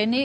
NA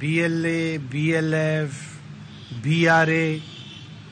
BLA, BLF, BRA,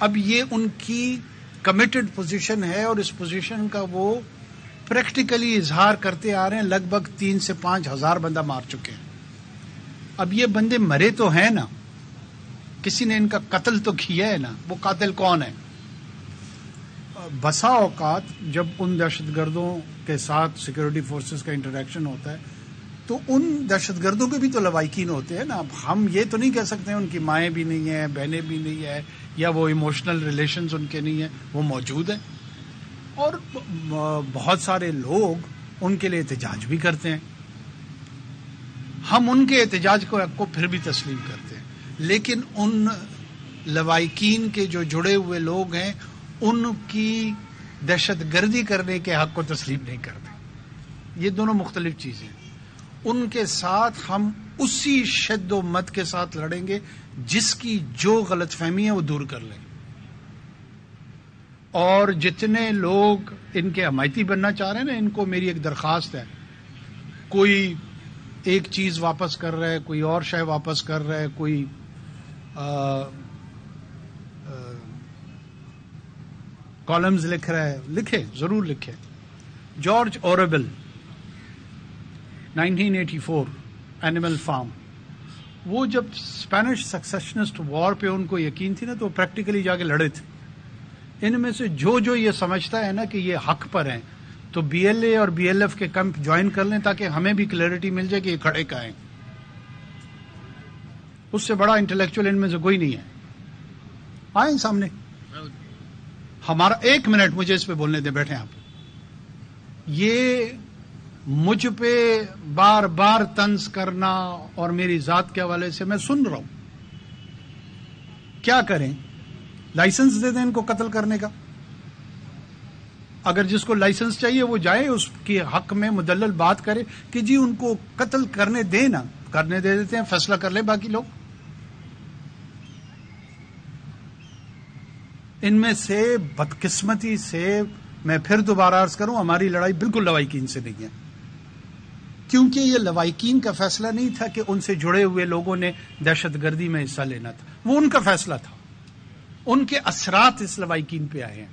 اب یہ ان کی کمیٹڈ پوزیشن ہے اور اس پوزیشن کا وہ پریکٹیکلی اظہار کرتے آ رہے ہیں. لگ بھگ 3 سے 5 ہزار بندہ مار چکے ہیں. اب یہ بندے مرے تو ہیں نا، کسی نے ان کا قتل تو کیا ہے نا. وہ قاتل کون ہے؟ بسا اوقات جب ان دہشت گردوں کے ساتھ سیکورٹی فورسز کا انٹریکشن ہوتا ہے تو ان دہشت گردوں کے بھی تو لوائقین ہوتے ہیں نا. اب ہم یہ تو نہیں کہہ سکتے ان کی مائیں بھی نہیں ہیں، بہنیں بھی نہیں ہیں، یا وہ ایموشنل ریلیشنز ان کے نہیں ہیں. وہ موجود ہیں اور بہت سارے لوگ ان کے لیے احتجاج بھی کرتے ہیں. ہم ان کے احتجاج کو پھر بھی تسلیم کرتے ہیں، لیکن ان لوائقین کے جو جڑے ہوئے لوگ ہیں ان کی دہشت گردی کرنے کے حق کو تسلیم نہیں کرتے. یہ دونوں مختلف چیزیں ہیں. ان کے ساتھ ہم اسی شد و مت کے ساتھ لڑیں گے جس کی جو غلط فہمی ہے وہ دور کر لیں. اور جتنے لوگ ان کے حمایتی بننا چاہ رہے ہیں نا، ان کو میری ایک درخواست ہے. کوئی ایک چیز واپس کر رہا ہے، کوئی اور شے واپس کر رہا ہے، کوئی کالمز لکھ رہا ہے، لکھے، ضرور لکھے. جارج اورویل 1984 اینیمل فارم، وہ جب اسپینش سکسیشنسٹ وار پہ ان کو یقین تھی نا تو وہ پریکٹیکلی جا کے لڑے تھے. ان میں سے جو یہ سمجھتا ہے نا کہ یہ حق پر ہیں تو بی ایل اے اور بی ایل ایف کے کیمپ جوائن کر لیں تاکہ ہمیں بھی کلیئرٹی مل جائے کہ یہ کھڑے کا ہیں. اس سے بڑا انٹلیکچوئل ان میں سے کوئی نہیں ہے. آئیں سامنے. ہمارا 1 منٹ مجھے اس پہ بولنے دیں، بیٹھے آپ. یہ مجھ پہ بار بار طنز کرنا اور میری ذات کے حوالے سے میں سن رہا ہوں. کیا کریں؟ لائسنس دے دیں ان کو قتل کرنے کا. اگر جس کو لائسنس چاہیے وہ جائے، اس کے حق میں مدلل بات کرے کہ جی ان کو قتل کرنے دے نا، کرنے دے دیتے ہیں، فیصلہ کر لیں باقی لوگ. ان میں سے بدقسمتی سے میں پھر دوبارہ عرض کروں، ہماری لڑائی بالکل لوائقین سے نہیں ہے، کیونکہ یہ لوائقین کا فیصلہ نہیں تھا کہ ان سے جڑے ہوئے لوگوں نے دہشت گردی میں حصہ لینا تھا. وہ ان کا فیصلہ تھا. ان کے اثرات اس لوائقین پہ آئے ہیں.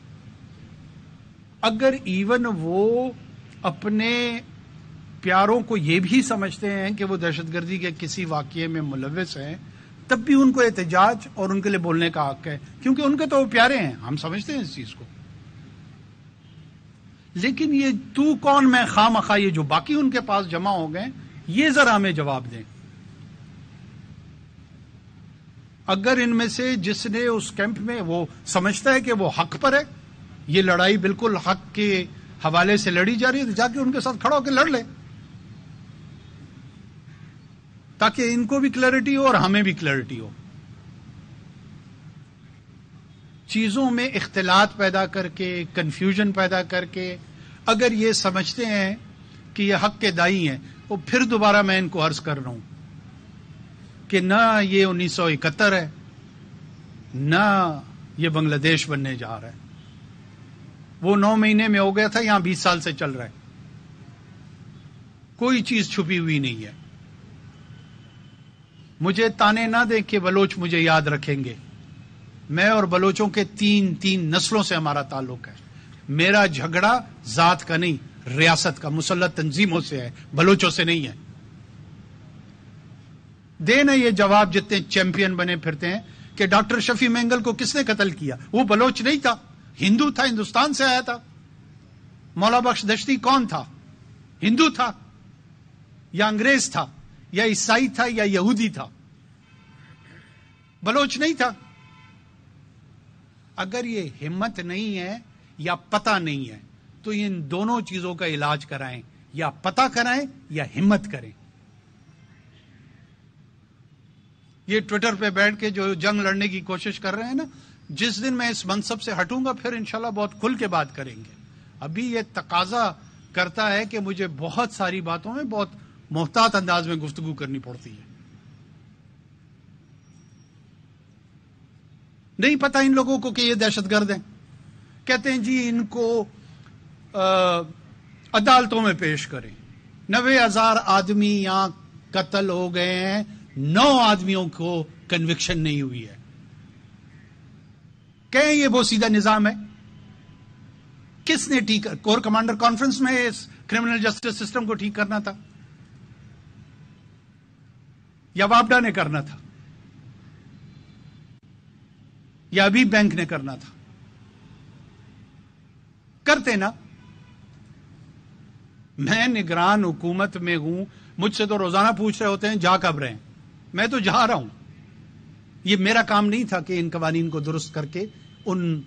اگر ایون وہ اپنے پیاروں کو یہ بھی سمجھتے ہیں کہ وہ دہشت گردی کے کسی واقعے میں ملوث ہیں، تب بھی ان کو احتجاج اور ان کے لیے بولنے کا حق ہے، کیونکہ ان کے تو وہ پیارے ہیں. ہم سمجھتے ہیں اس چیز کو. لیکن یہ تو کون میں خواہ مخواہ یہ جو باقی ان کے پاس جمع ہو گئے، یہ ذرا ہمیں جواب دیں. اگر ان میں سے جس نے اس کیمپ میں وہ سمجھتا ہے کہ وہ حق پر ہے، یہ لڑائی بالکل حق کے حوالے سے لڑی جا رہی ہے، تو جا کے ان کے ساتھ کھڑا ہو کے لڑ لے، تاکہ ان کو بھی کلیئرٹی ہو اور ہمیں بھی کلیئرٹی ہو. چیزوں میں اختلاط پیدا کر کے، کنفیوژن پیدا کر کے، اگر یہ سمجھتے ہیں کہ یہ حق کے دائی ہیں، تو پھر دوبارہ میں ان کو عرض کر رہا ہوں کہ نہ یہ 1971 ہے، نہ یہ بنگلہ دیش بننے جا رہا ہے. وہ 9 مہینے میں ہو گیا تھا، یہاں 20 سال سے چل رہا ہے. کوئی چیز چھپی ہوئی نہیں ہے. مجھے تانے نہ دیں کہ بلوچ مجھے یاد رکھیں گے. میں اور بلوچوں کے 3 نسلوں سے ہمارا تعلق ہے. میرا جھگڑا ذات کا نہیں، ریاست کا، مسلح تنظیموں سے ہے، بلوچوں سے نہیں ہے. دینا یہ جواب جتنے چیمپئن بنے پھرتے ہیں کہ ڈاکٹر شفیع مینگل کو کس نے قتل کیا؟ وہ بلوچ نہیں تھا، ہندو تھا، ہندوستان سے آیا تھا. مولا بخش دشتی کون تھا؟ ہندو تھا یا انگریز تھا یا عیسائی تھا یا یہودی تھا، بلوچ نہیں تھا. اگر یہ ہمت نہیں ہے یا پتہ نہیں ہے تو ان دونوں چیزوں کا علاج کرائیں، یا پتہ کرائیں یا ہمت کریں. یہ ٹویٹر پہ بیٹھ کے جو جنگ لڑنے کی کوشش کر رہے ہیں نا، جس دن میں اس منصب سے ہٹوں گا پھر انشاءاللہ بہت کھل کے بات کریں گے. ابھی یہ تقاضا کرتا ہے کہ مجھے بہت ساری باتوں میں بہت محتاط انداز میں گفتگو کرنی پڑتی ہے. نہیں پتہ ان لوگوں کو کہ یہ دہشت گرد ہیں. کہتے ہیں جی ان کو عدالتوں میں پیش کریں. 90,000 آدمی یہاں قتل ہو گئے ہیں, 9 آدمیوں کو کنوکشن نہیں ہوئی ہے. کہیں یہ بہت سیدھا نظام ہے؟ کس نے ٹھیک, کور کمانڈر کانفرنس میں اس کرمنل جسٹس سسٹم کو ٹھیک کرنا تھا یا واپڈا نے کرنا تھا یا ابھی بینک نے کرنا تھا؟ کرتے نا. میں نگران حکومت میں ہوں, مجھ سے تو روزانہ پوچھ رہے ہوتے ہیں جا کب رہے ہیں. میں تو جا رہا ہوں. یہ میرا کام نہیں تھا کہ ان قوانین کو درست کر کے ان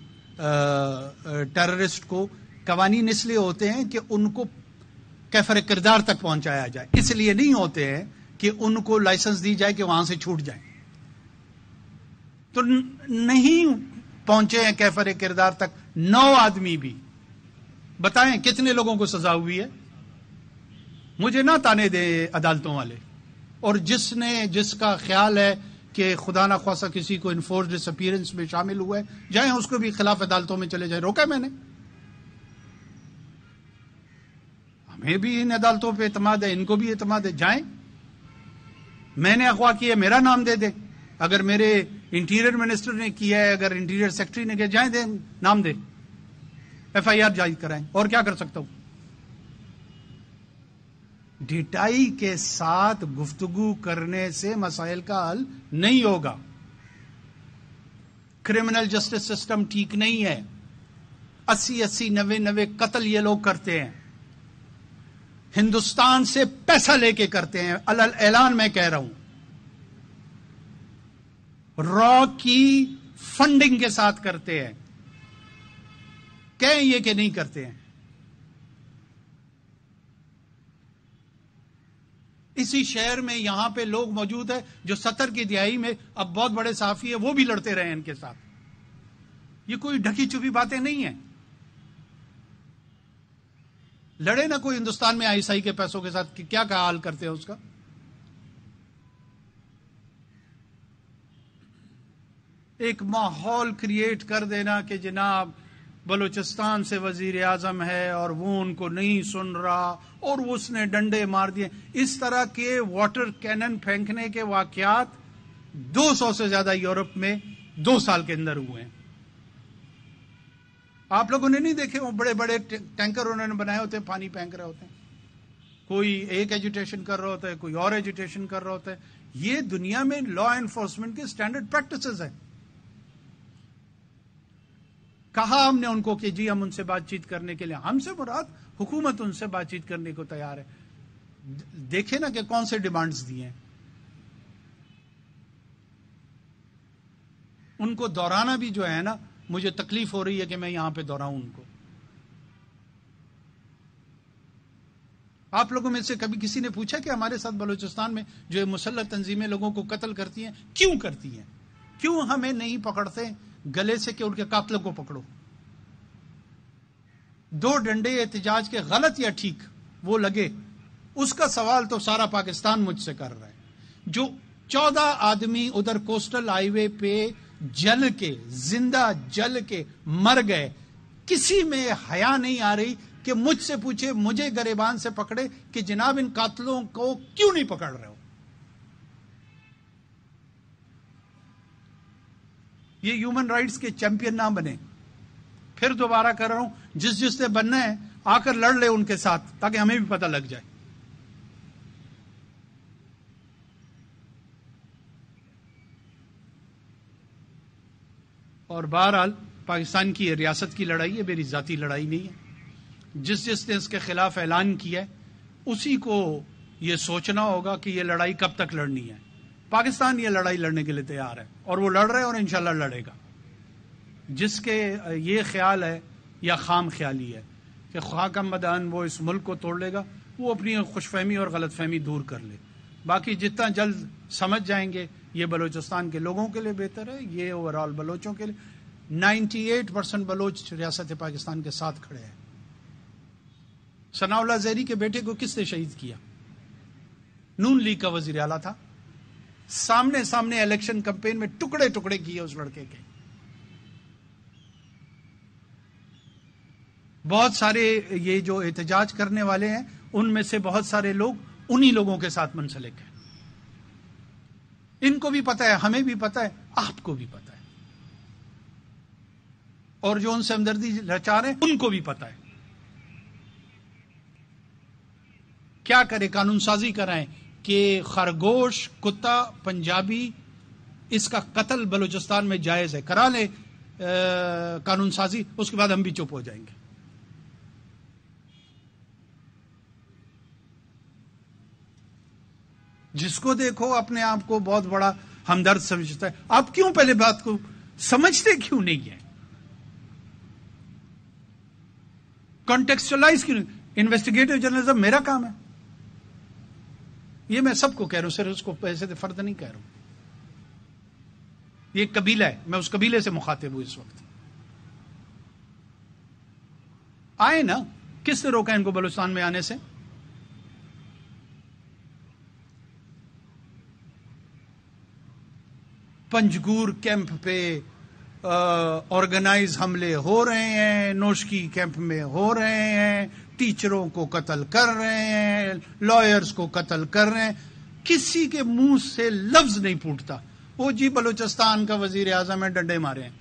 ٹیررسٹ کو, قوانین اس لیے ہوتے ہیں کہ ان کو کیفر کردار تک پہنچایا جائے, اس لیے نہیں ہوتے ہیں کہ ان کو لائسنس دی جائے کہ وہاں سے چھوٹ جائیں. تو نہیں پہنچے ہیں کیفر کردار تک 9 آدمی بھی. بتائیں کتنے لوگوں کو سزا ہوئی ہے؟ مجھے نہ تانے دے عدالتوں والے. اور جس کا خیال ہے کہ خدا نہ خواصہ کسی کو انفورس ڈس اپیئرنس میں شامل ہوا ہے, جائیں اس کو بھی خلاف عدالتوں میں چلے جائیں. روکا میں نے؟ ہمیں بھی ان عدالتوں پہ اعتماد ہے, ان کو بھی اعتماد ہے. جائیں, میں نے اغوا کیا, میرا نام دے دیں. اگر میرے انٹیریئر منسٹر نے کیا ہے, اگر انٹیریئر سیکرٹری نے کیا, جائیں دیں, نام دیں, FIR جاری کرائیں. اور کیا کر سکتا ہوں؟ ڈٹائی کے ساتھ گفتگو کرنے سے مسائل کا حل نہیں ہوگا. کرمنل جسٹس سسٹم ٹھیک نہیں ہے. 80 90 قتل یہ لوگ کرتے ہیں, ہندوستان سے پیسہ لے کے کرتے ہیں. اعلان میں کہہ رہا ہوں, را کی فنڈنگ کے ساتھ کرتے ہیں. کہیں یہ کہ نہیں کرتے ہیں. اسی شہر میں یہاں پہ لوگ موجود ہیں جو 70 کی دہائی میں اب بہت بڑے صحافی ہیں, وہ بھی لڑتے رہے ہیں ان کے ساتھ. یہ کوئی ڈھکی چھپی باتیں نہیں ہیں. لڑے نا کوئی ہندوستان میں ISI کے پیسوں کے ساتھ, کیا حال کرتے ہیں اس کا. ایک ماحول کریٹ کر دینا کہ جناب بلوچستان سے وزیر اعظم ہے اور وہ ان کو نہیں سن رہا اور اس نے ڈنڈے مار دیے. اس طرح کے واٹر کینن پھینکنے کے واقعات 200 سے زیادہ یورپ میں 2 سال کے اندر ہوئے ہیں. آپ لوگوں نے نہیں دیکھے وہ بڑے بڑے ٹینکر انہوں نے بنائے ہوتے ہیں, پانی پھینک رہے ہوتے ہیں. کوئی ایک ایجوٹیشن کر رہا ہوتا ہے, کوئی اور ایجوٹیشن کر رہا ہوتا ہے. یہ دنیا میں لا انفورسمنٹ کی اسٹینڈرڈ پریکٹسز ہیں. کہا ہم نے ان کو کہ جی ہم ان سے بات چیت کرنے کے لیے, ہم سے مراد حکومت ان سے بات چیت کرنے کو تیار ہے. دیکھیں نا کہ کون سے ڈیمانڈز دیے ہیں. ان کو دوہرانا بھی جو ہے نا, مجھے تکلیف ہو رہی ہے کہ میں یہاں پہ دوہراؤں ان کو. آپ لوگوں میں سے کبھی کسی نے پوچھا کہ ہمارے ساتھ بلوچستان میں جو مسلح تنظیمیں لوگوں کو قتل کرتی ہیں کیوں کرتی ہیں؟ کیوں ہمیں نہیں پکڑتے گلے سے کہ ان کے قاتلوں کو پکڑو؟ 2 ڈنڈے احتجاج کے غلط یا ٹھیک وہ لگے, اس کا سوال تو سارا پاکستان مجھ سے کر رہا ہے. جو 14 آدمی ادھر کوسٹل ہائی وے پہ جل کے, زندہ جل کے مر گئے, کسی میں حیا نہیں آ رہی کہ مجھ سے پوچھے, مجھے گریبان سے پکڑے کہ جناب ان قاتلوں کو کیوں نہیں پکڑ رہے ہو؟ یہ ہیومن رائٹس کے چیمپئن نہ بنے. پھر دوبارہ کر رہا ہوں, جس نے بننا ہے آ کر لڑ لے ان کے ساتھ تاکہ ہمیں بھی پتہ لگ جائے. اور بہرحال پاکستان کی ریاست کی لڑائی ہے, میری ذاتی لڑائی نہیں ہے. جس نے اس کے خلاف اعلان کیا ہے اسی کو یہ سوچنا ہوگا کہ یہ لڑائی کب تک لڑنی ہے. پاکستان یہ لڑائی لڑنے کے لیے تیار ہے اور وہ لڑ رہے ہیں اور انشاءاللہ لڑے گا. جس کے یہ خیال ہے یا خام خیالی ہے کہ خاکم مدان وہ اس ملک کو توڑ لے گا, وہ اپنی خوش فہمی اور غلط فہمی دور کر لے. باقی جتنا جلد سمجھ جائیں گے یہ بلوچستان کے لوگوں کے لیے بہتر ہے, یہ اوورال بلوچوں کے لیے. 98% بلوچ ریاست پاکستان کے ساتھ کھڑے ہیں. ثناء اللہ زہری کے بیٹے کو کس نے شہید کیا؟ نون لیگ کا وزیر اعلیٰ تھا. سامنے الیکشن کمپین میں ٹکڑے ٹکڑے کیے اس لڑکے کے. بہت سارے یہ جو احتجاج کرنے والے ہیں ان میں سے بہت سارے لوگ انہی لوگوں کے ساتھ منسلک ہیں. ان کو بھی پتا ہے, ہمیں بھی پتا ہے, آپ کو بھی پتا ہے, اور جو ان سے ہمدردی رچا رہے ہیں ان کو بھی پتا ہے. کیا کرے؟ قانون سازی کرائیں کہ خرگوش, کتا, پنجابی, اس کا قتل بلوچستان میں جائز ہے, کرا لے قانون سازی, اس کے بعد ہم بھی چپ ہو جائیں گے. جس کو دیکھو اپنے آپ کو بہت بڑا ہمدرد سمجھتا ہے. آپ کیوں پہلے بات کو سمجھتے کیوں نہیں ہیں؟ کانٹیکسچلائز کیوں نہیں؟ انویسٹیگیٹو جرنلزم میرا کام ہے, یہ میں سب کو کہہ رہا ہوں, صرف اس کو پیسے سے فرد نہیں کہہ رہا ہوں. یہ ایک قبیلہ ہے, میں اس قبیلے سے مخاطب ہوں اس وقت. آئے نا, کس نے روکا ان کو بلوچستان میں آنے سے؟ پنجگور کیمپ پہ آرگنائز حملے ہو رہے ہیں, نوشکی کیمپ میں ہو رہے ہیں, ٹیچروں کو قتل کر رہے ہیں, لائرز کو قتل کر رہے ہیں, کسی کے منہ سے لفظ نہیں پھوٹتا. وہ جی بلوچستان کا وزیر اعظم ہے, ڈنڈے مارے ہیں.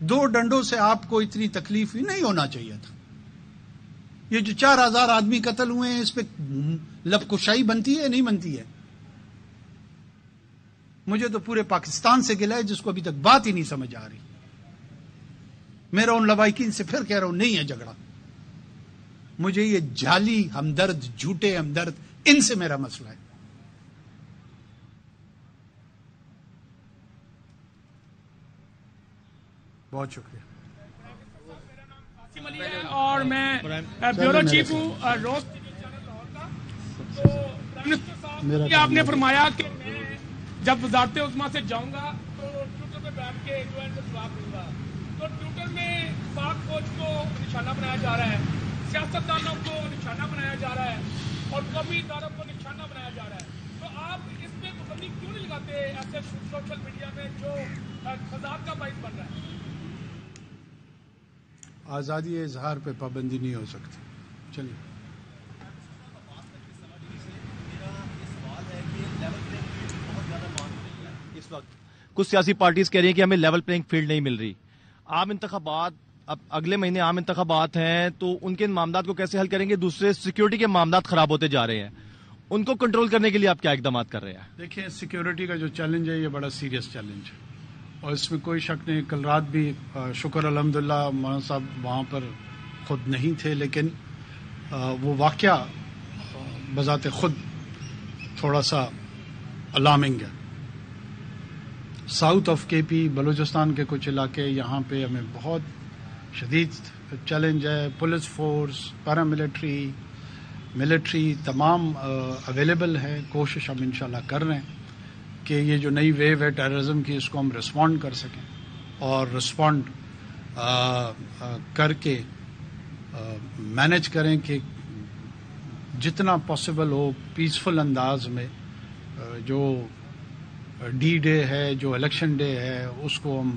2 ڈنڈوں سے آپ کو اتنی تکلیف ہی نہیں ہونا چاہیے تھا. یہ جو 4000 آدمی قتل ہوئے ہیں, اس پہ لب کشائی بنتی ہے نہیں بنتی ہے؟ مجھے تو پورے پاکستان سے گلا ہے جس کو ابھی تک بات ہی نہیں سمجھ آ رہی. میرا ان لوائقین سے پھر کہہ رہا ہوں, نہیں ہے جھگڑا. مجھے یہ جعلی ہمدرد, جھوٹے ہمدرد, ان سے میرا مسئلہ ہے. بہت شکریہ. اور میں بیورو چیف ہوں روز. تو آپ نے فرمایا کہ جب وزارت عظمیٰ سے جاؤں گا تو ٹویٹر پہ بیٹھ کے جو ہے جواب دوں گا. تو ٹویٹر میں پاک فوج کو نشانہ بنایا جا رہا ہے, سیاستدانوں کو نشانہ بنایا جا رہا ہے, اور قومی اداروں کو نشانہ بنایا جا رہا ہے. تو آپ اس پہ پابندی کیوں نہیں لگاتے ایسے سوشل میڈیا میں جو فساد کا باعث بن رہا ہے؟ آزادی اظہار پہ پابندی نہیں ہو سکتی. چلیے. اس وقت کچھ سیاسی پارٹیز کہہ رہی ہیں کہ ہمیں لیول پلینگ فیلڈ نہیں مل رہی. عام انتخابات, اب اگلے مہینے عام انتخابات ہیں, تو ان کے معاملات کو کیسے حل کریں گے؟ دوسرے سیکیورٹی کے معاملات خراب ہوتے جا رہے ہیں, ان کو کنٹرول کرنے کے لیے آپ کیا اقدامات کر رہے ہیں؟ دیکھیں, سیکیورٹی کا جو چیلنج ہے یہ بڑا سیریس چیلنج ہے, اور اس میں کوئی شک نہیں. کل رات بھی شکر الحمدللہ مولانا صاحب وہاں پر خود نہیں تھے, لیکن وہ واقعہ بذات خود تھوڑا سا الارمنگ ہے. ساؤتھ آف کے پی, بلوچستان کے کچھ علاقے, یہاں پہ ہمیں بہت شدید چیلنج ہے. پولیس فورس, پیراملٹری, ملٹری تمام اویلیبل ہے. کوشش ہم انشاءاللہ کر رہے ہیں کہ یہ جو نئی ویو ہے ٹیررزم کی, اس کو ہم رسپونڈ کر سکیں, اور رسپونڈ کر کے مینج کریں کہ جتنا پاسبل ہو پیسفل انداز میں جو ڈی ڈے ہے, جو الیکشن ڈے ہے, اس کو ہم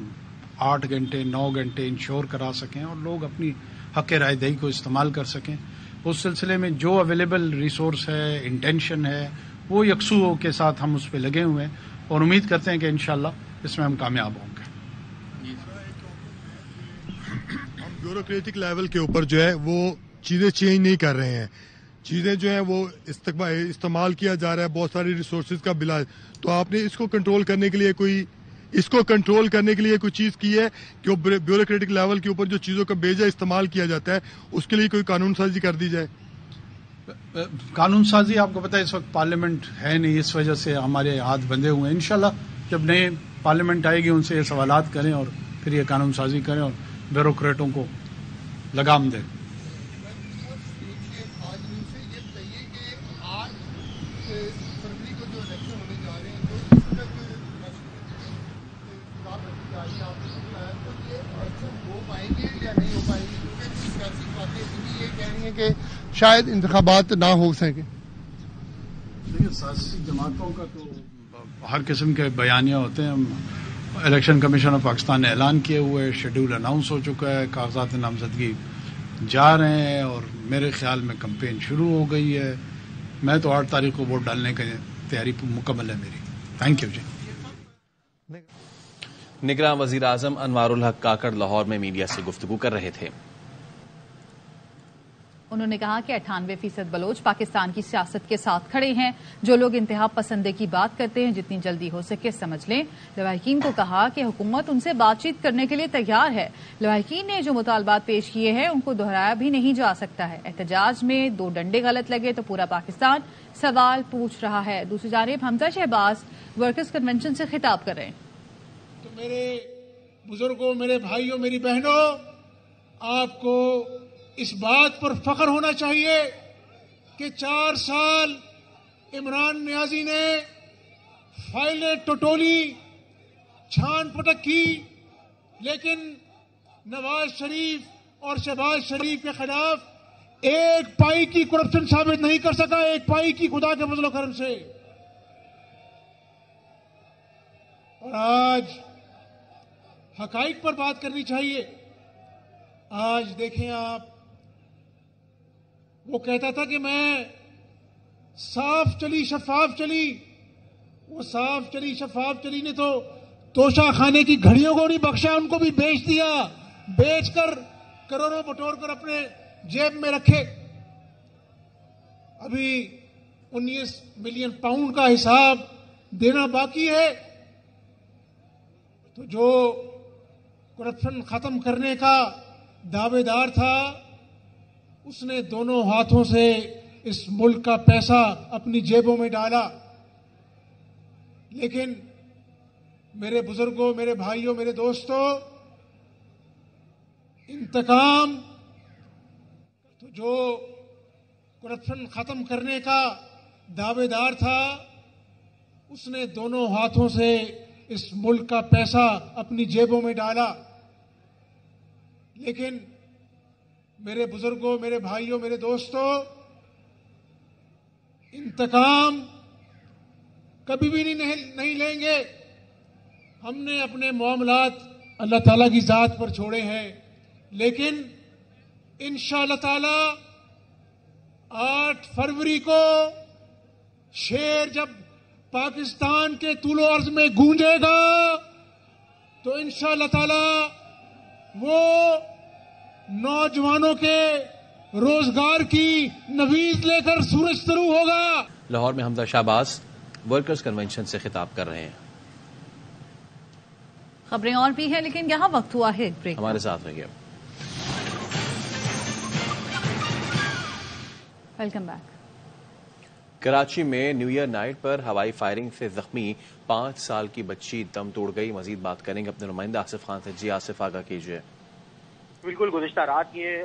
8 گھنٹے 9 گھنٹے انشور کرا سکیں, اور لوگ اپنی حق رائے دہی کو استعمال کر سکیں. اس سلسلے میں جو اویلیبل ریسورس ہے, انٹینشن ہے, وہ یکسو کے ساتھ ہم اس پہ لگے ہوئے ہیں, اور امید کرتے ہیں کہ انشاءاللہ اس میں ہم کامیاب ہوں گے. ہم بیوروکریٹک لیول کے اوپر جو ہے وہ چیزیں چینج نہیں کر رہے ہیں. چیزیں جو ہیں وہ استعمال کیا جا رہا ہے, بہت ساری ریسورسز کا بلا. تو آپ نے اس کو کنٹرول کرنے کے لیے کوئی چیز کی ہے کہ بیوروکریٹک لیول کے اوپر جو چیزوں کا بیجا استعمال کیا جاتا ہے اس کے لیے کوئی قانون سازی کر دی جائے؟ قانون سازی آپ کو پتہ ہے اس وقت پارلیمنٹ ہے نہیں, اس وجہ سے ہمارے ہاتھ بندھے ہوئے ہیں. انشاءاللہ جب نئے پارلیمنٹ آئے گی ان سے یہ سوالات کریں, اور پھر یہ قانون سازی کریں, اور بیوروکریٹوں کو لگام دیں. کہ شاید انتخابات نہ ہو سکیں. دیکھیے, سیاسی جماعتوں کا تو ہر قسم کے بیانیہ ہوتے ہیں. الیکشن کمیشن آف پاکستان نے اعلان کیے ہوئے, شیڈول اناؤنس ہو چکا ہے, کاغذات نامزدگی جا رہے ہیں, اور میرے خیال میں کمپین شروع ہو گئی ہے. میں تو 8 تاریخ کو ووٹ ڈالنے کی تیاری مکمل ہے میری. تھینک یو جی. نگراں وزیر اعظم انوار الحق کاکڑ لاہور میں میڈیا سے گفتگو کر رہے تھے. انہوں نے کہا کہ 98% بلوچ پاکستان کی سیاست کے ساتھ کھڑے ہیں. جو لوگ انتہا پسندی کی بات کرتے ہیں جتنی جلدی ہو سکے سمجھ لیں. لواحقین کو کہا کہ حکومت ان سے بات چیت کرنے کے لیے تیار ہے. لواحقین نے جو مطالبات پیش کیے ہیں ان کو دہرایا بھی نہیں جا سکتا ہے. احتجاج میں 2 ڈنڈے غلط لگے تو پورا پاکستان سوال پوچھ رہا ہے. دوسری جانب حمزہ شہباز ورکرز کنونشن سے خطاب کر رہے ہیں. تو میرے بزرگوں، میرے بھائیوں، میری بہنوں، آپ کو اس بات پر فخر ہونا چاہیے کہ 4 سال عمران نیازی نے فائلیں ٹٹولی، چھان پٹک کی، لیکن نواز شریف اور شہباز شریف کے خلاف ایک پائی کی کرپشن ثابت نہیں کر سکا، ایک پائی کی خدا کے فضل و کرم سے. اور آج حقائق پر بات کرنی چاہیے. آج دیکھیں آپ، وہ کہتا تھا کہ میں صاف چلی شفاف چلی. وہ صاف چلی شفاف چلی نے تو توشہ خانے کی گھڑیوں کو نہیں بخشا، ان کو بھی بیچ دیا. بیچ کر کروڑوں بٹور کر اپنے جیب میں رکھے. ابھی 19 ملین پاؤنڈ کا حساب دینا باقی ہے. تو جو کرپشن ختم کرنے کا دعوے دار تھا، اس نے دونوں ہاتھوں سے اس ملک کا پیسہ اپنی جیبوں میں ڈالا. لیکن میرے بزرگوں، میرے بھائیوں، میرے دوستوں، انتقام تو جو کرپشن ختم کرنے کا دعوے دار تھا، اس نے دونوں ہاتھوں سے اس ملک کا پیسہ اپنی جیبوں میں ڈالا. لیکن میرے بزرگوں، میرے بھائیوں، میرے دوستوں، انتقام کبھی بھی نہیں لیں گے. ہم نے اپنے معاملات اللہ تعالیٰ کی ذات پر چھوڑے ہیں، لیکن انشاءاللہ تعالی 8 فروری کو شیر جب پاکستان کے طول و عرض میں گونجے گا تو انشاءاللہ تعالی وہ نوجوانوں کے روزگار کی نوید لے کر سورج طلوع ہوگا. لاہور میں حمزہ شہباز ورکرز کنونشن سے خطاب کر رہے ہیں. خبریں اور بھی ہیں لیکن یہاں وقت ہوا ہے بریک. ہمارے ساتھ رہیے. Welcome back. کراچی میں نیو ایئر نائٹ پر ہوائی فائرنگ سے زخمی 5 سال کی بچی دم توڑ گئی. مزید بات کریں گے اپنے نمائندہ آصف خان سے. جی آصف، آگاہ کیجیے. بالکل، گزشتہ رات یہ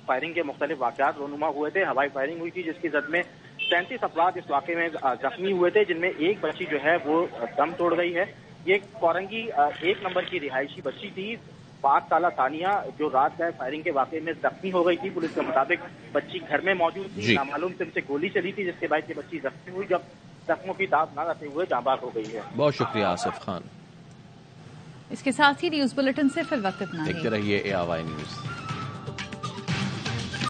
فائرنگ کے مختلف واقعات رونما ہوئے تھے. ہوائی فائرنگ ہوئی تھی جس کی زد میں 37 افراد اس واقعے میں زخمی ہوئے تھے، جن میں ایک بچی جو ہے وہ دم توڑ گئی ہے. یہ کورنگی 1 نمبر کی رہائشی بچی تھی 5 سالہ ثانیہ، جو رات گئے فائرنگ کے واقعے میں زخمی ہو گئی تھی. پولیس کے مطابق بچی گھر میں موجود تھی. نامعلوم سے سے گولی چلی تھی جس کے بعد یہ بچی زخمی ہوئی، جب زخموں کی داغ نہ رہتے ہوئے جاں بحق ہو گئی ہے. بہت شکریہ آصف خان. اس کے ساتھ ہی نیوز بلیٹن سے فی الوقت اتنا ہی. دیکھتے رہیے ARY نیوز.